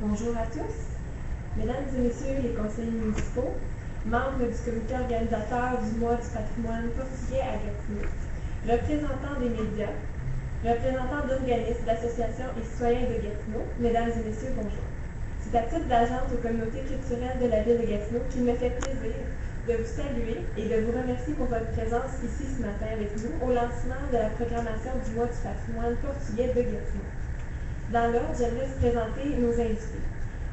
Bonjour à tous. Mesdames et messieurs les conseillers municipaux, membres du comité organisateur du mois du patrimoine portugais à Gatineau, représentants des médias, représentants d'organismes, d'associations et citoyens de Gatineau, mesdames et messieurs, bonjour. C'est à titre d'agente aux communautés culturelles de la ville de Gatineau qu'il me fait plaisir de vous saluer et de vous remercier pour votre présence ici ce matin avec nous au lancement de la programmation du mois du patrimoine portugais de Gatineau. Dans l'ordre, j'aimerais vous présenter nos invités.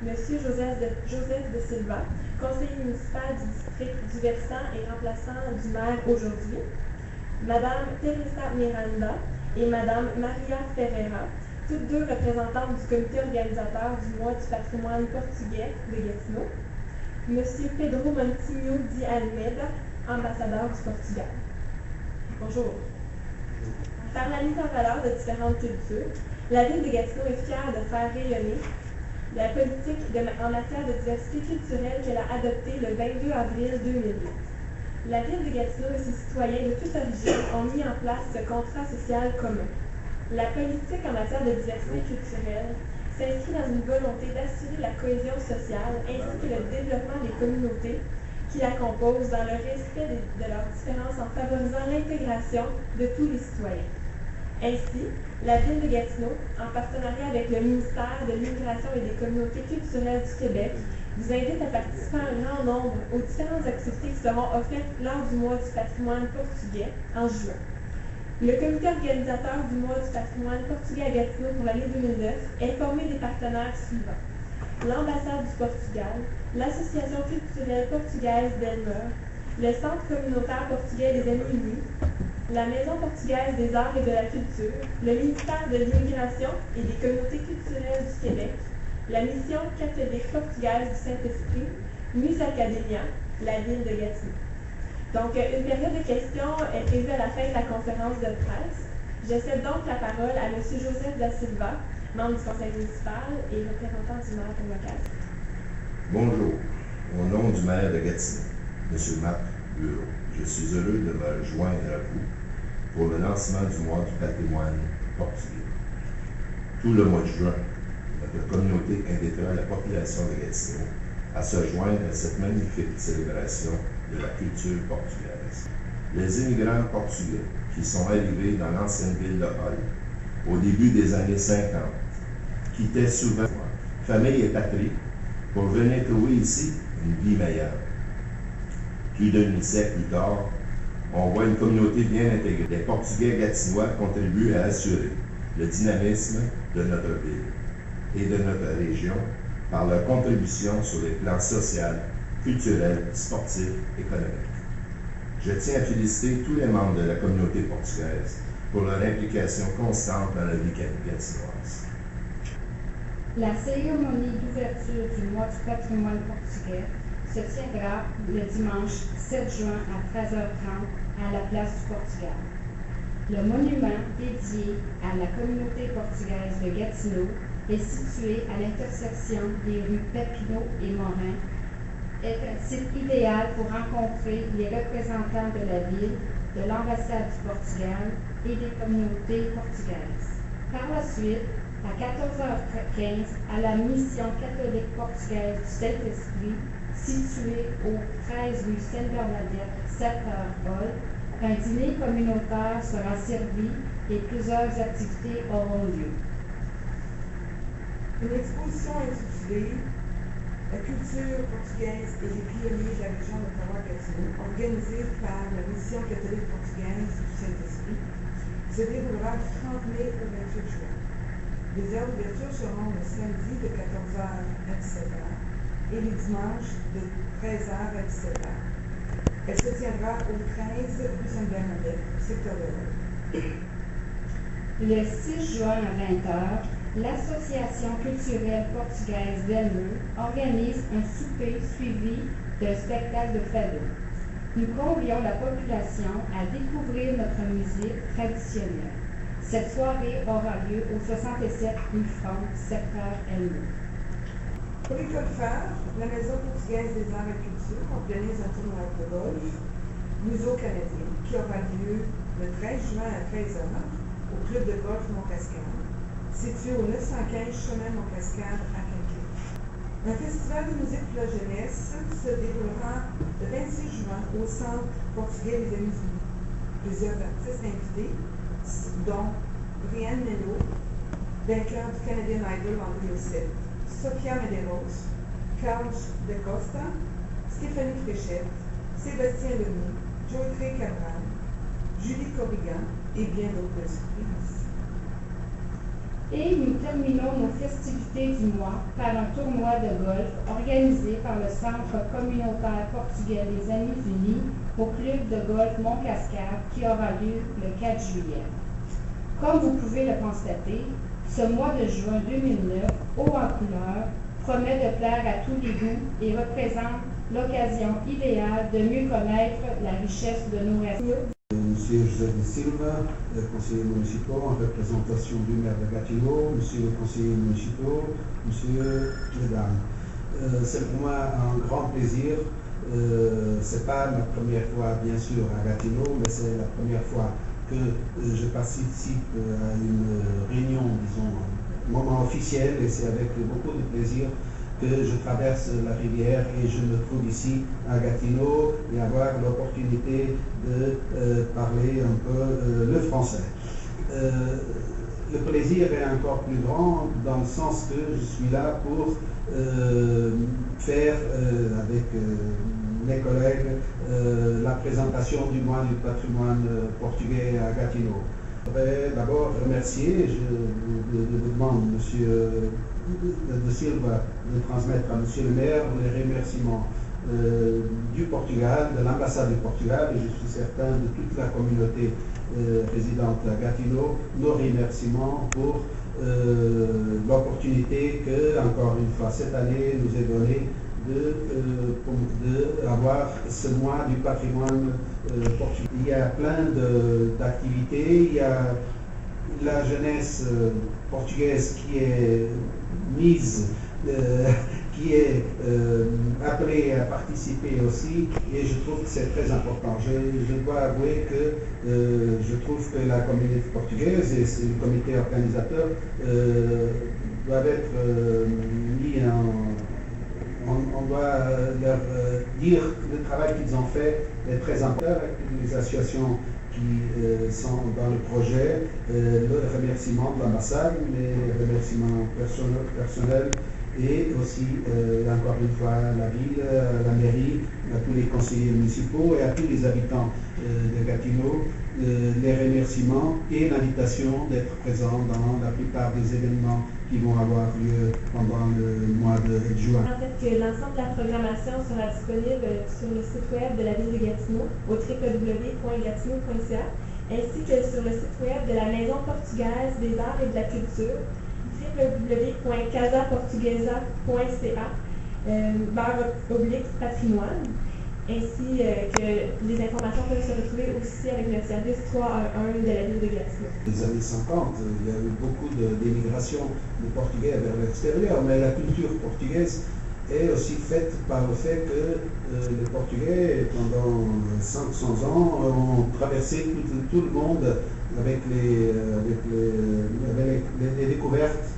Monsieur Joseph de Silva, conseiller municipal du district du Versant et remplaçant du maire aujourd'hui. Madame Teresa Miranda et Madame Maria Ferreira, toutes deux représentantes du comité organisateur du mois du patrimoine portugais de Gatineau. Monsieur Pedro Montinho de Almeida, ambassadeur du Portugal. Bonjour. Par la mise en valeur de différentes cultures, la ville de Gatineau est fière de faire rayonner la politique en matière de diversité culturelle qu'elle a adoptée le 22 avril 2008. La ville de Gatineau et ses citoyens de toute origine ont mis en place ce contrat social commun. La politique en matière de diversité culturelle s'inscrit dans une volonté d'assurer la cohésion sociale ainsi que le développement des communautés qui la composent dans le respect de leurs différences en favorisant l'intégration de tous les citoyens. Ainsi, la ville de Gatineau, en partenariat avec le ministère de l'Immigration et des Communautés culturelles du Québec, vous invite à participer en grand nombre aux différentes activités qui seront offertes lors du mois du patrimoine portugais en juin. Le comité organisateur du mois du patrimoine portugais à Gatineau pour l'année 2009 est formé des partenaires suivants: l'ambassade du Portugal, l'association culturelle portugaise d'Elmer, le centre communautaire portugais des Amis Unis, la Maison portugaise des arts et de la culture, le ministère de l'Immigration et des Communautés culturelles du Québec, la mission catholique portugaise du Saint-Esprit, Musacademia, la ville de Gatineau. Donc, une période de questions est prévue à la fin de la conférence de presse. Je cède donc la parole à M. Joseph da Silva, membre du conseil municipal et représentant du maire pour l'occasion. Bonjour. Au nom du maire de Gatineau, M. Marc Bureau, je suis heureux de me joindre à vous pour le lancement du mois du patrimoine portugais. Tout le mois de juin, notre communauté invitera la population de Gatineau à se joindre à cette magnifique célébration de la culture portugaise. Les immigrants portugais qui sont arrivés dans l'ancienne ville de Hull au début des années 50 quittaient souvent famille et patrie pour venir trouver ici une vie meilleure. Plus d'un demi-siècle plus tard, on voit une communauté bien intégrée. Les Portugais gatinois contribuent à assurer le dynamisme de notre ville et de notre région par leur contribution sur les plans social, culturel, sportif, économique. Je tiens à féliciter tous les membres de la communauté portugaise pour leur implication constante dans la vie gatinoise. La cérémonie d'ouverture du mois du patrimoine portugais se tiendra le dimanche 7 juin à 13h30 à la place du Portugal. Le monument dédié à la communauté portugaise de Gatineau est situé à l'intersection des rues Papineau et Morin, est un site idéal pour rencontrer les représentants de la ville, de l'ambassade du Portugal et des communautés portugaises. Par la suite, à 14h15, à la mission catholique portugaise du Saint-Esprit, située au 13 rue Sainte-Bernadette, 7h Hall, un dîner communautaire sera servi et plusieurs activités auront lieu. Une exposition intitulée La culture portugaise et les pionniers de la région d'Ottawa-Gatineau, organisée par la mission catholique portugaise du Saint-Esprit, se déroulera du 30 mai au 28 juin. Les heures d'ouverture seront le samedi de 14h à 17h et les dimanches de 13h à 17h. Elle se tiendra au 13 rue Sainte-Bernadette, secteur de Hall. Le 6 juin à 20h, l'Association culturelle portugaise d'Elmer organise un souper suivi d'un spectacle de fado. Nous convions la population à découvrir notre musique traditionnelle. Cette soirée aura lieu au 67 rue Front, secteur Elmer. Pour l'école phare, la Maison portugaise des arts et culture organise un tournoi de golf muso-canadien qui aura lieu le 13 juin à 13h au club de golf Montcascade, situé au 915 chemin Montcascade à Quinquet. Un festival de musique pour la jeunesse se déroulera le 26 juin au Centre portugais des Amis Unis. Plusieurs artistes invités, dont Brian Melo, vainqueur du Canadian Idol en 2007, Sofia Medeiros, Carlos de Costa, Stéphanie Fréchette, Sébastien Lemay, Joytrey Cabral, Julie Corrigan et bien d'autres surprises. Et nous terminons nos festivités du mois par un tournoi de golf organisé par le Centre communautaire portugais des Amis Unis au club de golf Mont-Cascade qui aura lieu le 4 juillet. Comme vous pouvez le constater, ce mois de juin 2009, haut en couleur, promet de plaire à tous les goûts et représente l'occasion idéale de mieux connaître la richesse de nos racines. Monsieur José de Silva, conseiller municipal en représentation du maire de Gatineau, monsieur le conseiller municipal, monsieur mesdames. C'est pour moi un grand plaisir. Ce n'est pas ma première fois, bien sûr, à Gatineau, mais c'est la première fois que je participe à une réunion, disons, un moment officiel, et c'est avec beaucoup de plaisir que je traverse la rivière et je me trouve ici à Gatineau et avoir l'opportunité de parler un peu le français. Le plaisir est encore plus grand dans le sens que je suis là pour faire avec mes collègues la présentation du mois du patrimoine portugais à Gatineau. Je voudrais d'abord remercier, je demande monsieur de Silva de transmettre à monsieur le maire les remerciements du Portugal, de l'ambassade du Portugal, et je suis certain de toute la communauté résidente à Gatineau, nos remerciements pour l'opportunité que, encore une fois, cette année nous est donnée d'avoir ce mois du patrimoine portugais. Il y a plein d'activités, il y a la jeunesse portugaise qui est mise, qui est appelée à participer aussi, et je trouve que c'est très important. Je dois avouer que je trouve que la communauté portugaise et le comité organisateur doivent être mis en... On doit leur dire que le travail qu'ils ont fait est très important avec les associations qui sont dans le projet, le remerciement de l'ambassade, les remerciements personnels et aussi, encore une fois, la ville, la mairie, à tous les conseillers municipaux et à tous les habitants de Gatineau, les remerciements et l'invitation d'être présent dans la plupart des événements qui vont avoir lieu pendant le mois de juin. En fait, que l'ensemble de la programmation sera disponible sur le site web de la ville de Gatineau au www.gatineau.ca ainsi que sur le site web de la Maison portugaise des arts et de la culture www.casaportuguesa.ca /patrimoine, ainsi que les informations peuvent se retrouver aussi avec le service 311 de la ville de Gatineau. Dans les années 50, il y a eu beaucoup d'émigration de Portugais vers l'extérieur, mais la culture portugaise est aussi faite par le fait que les Portugais, pendant 500 ans, ont traversé tout le monde avec les découvertes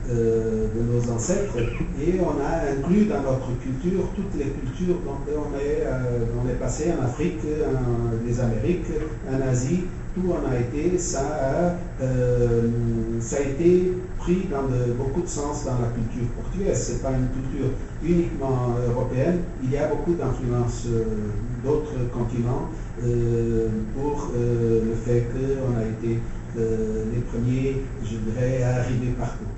de nos ancêtres, et on a inclus dans notre culture toutes les cultures dont on est passé en Afrique, les Amériques, en Asie, tout on a été, ça a été pris dans beaucoup de sens dans la culture portugaise. Ce n'est pas une culture uniquement européenne, il y a beaucoup d'influences d'autres continents pour le fait qu'on a été les premiers, je dirais, à arriver partout.